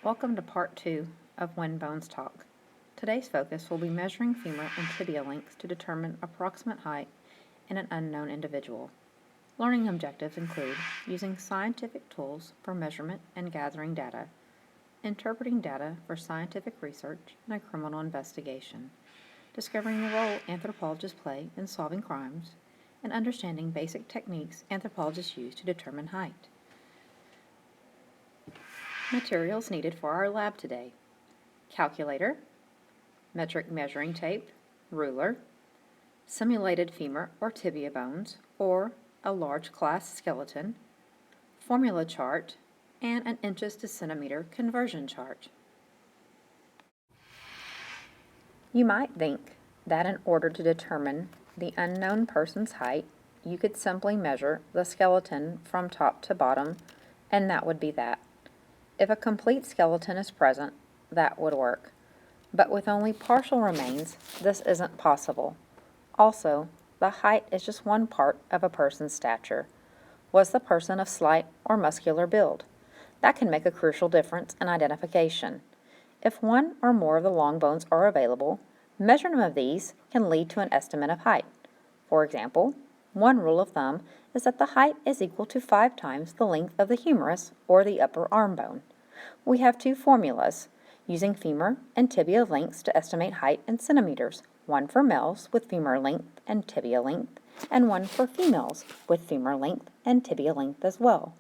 Welcome to part 2 of When Bones Talk. Today's focus will be measuring femur and tibia lengths to determine approximate height in an unknown individual. Learning objectives include using scientific tools for measurement and gathering data, interpreting data for scientific research and a criminal investigation, discovering the role anthropologists play in solving crimes, and understanding basic techniques anthropologists use to determine height. Materials needed for our lab today: calculator, metric measuring tape, ruler, simulated femur or tibia bones, or a large class skeleton, formula chart, and an inches to centimeter conversion chart. You might think that in order to determine the unknown person's height, you could simply measure the skeleton from top to bottom, and that would be that. If a complete skeleton is present, that would work. But with only partial remains, this isn't possible. Also, the height is just one part of a person's stature. Was the person of slight or muscular build? That can make a crucial difference in identification. If one or more of the long bones are available, measurement of these can lead to an estimate of height. For example, one rule of thumb is that the height is equal to 5 times the length of the humerus or the upper arm bone. We have 2 formulas, using femur and tibia lengths to estimate height in centimeters, one for males with femur length and tibia length, and one for females with femur length and tibia length as well.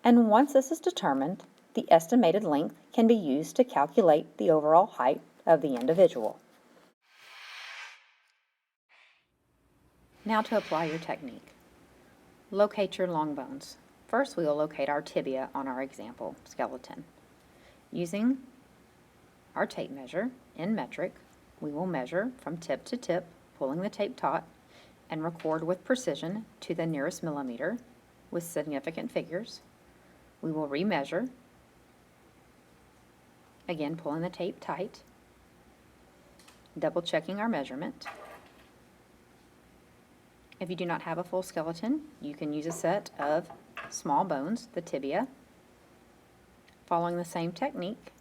And once this is determined, the estimated length can be used to calculate the overall height of the individual. Now to apply your technique. Locate your long bones. First, we will locate our tibia on our example skeleton. Using our tape measure in metric, we will measure from tip to tip, pulling the tape taut, and record with precision to the nearest millimeter with significant figures. We will remeasure, again pulling the tape tight, double checking our measurement. If you do not have a full skeleton, you can use a set of small bones, the tibia. Following the same technique,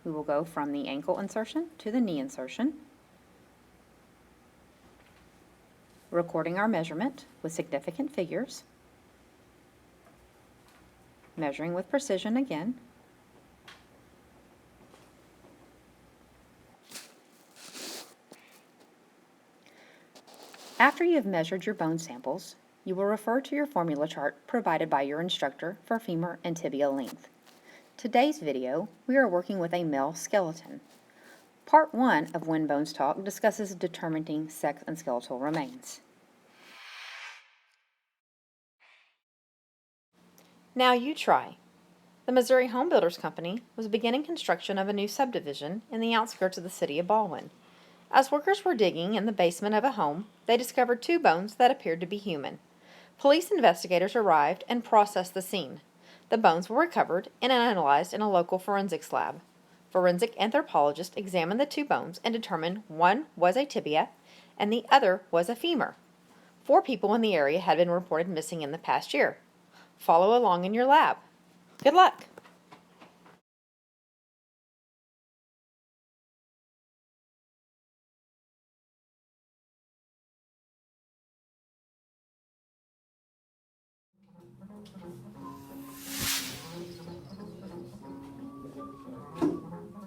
we will go from the ankle insertion to the knee insertion, recording our measurement with significant figures, measuring with precision again, After you have measured your bone samples, you will refer to your formula chart provided by your instructor for femur and tibia length. Today's video, we are working with a male skeleton. Part 1 of When Bones Talk discusses determining sex and skeletal remains. Now you try. The Missouri Home Builders Company was beginning construction of a new subdivision in the outskirts of the city of Baldwin. As workers were digging in the basement of a home, they discovered 2 bones that appeared to be human. Police investigators arrived and processed the scene. The bones were recovered and analyzed in a local forensics lab. Forensic anthropologists examined the 2 bones and determined one was a tibia and the other was a femur. 4 people in the area had been reported missing in the past year. Follow along in your lab. Good luck!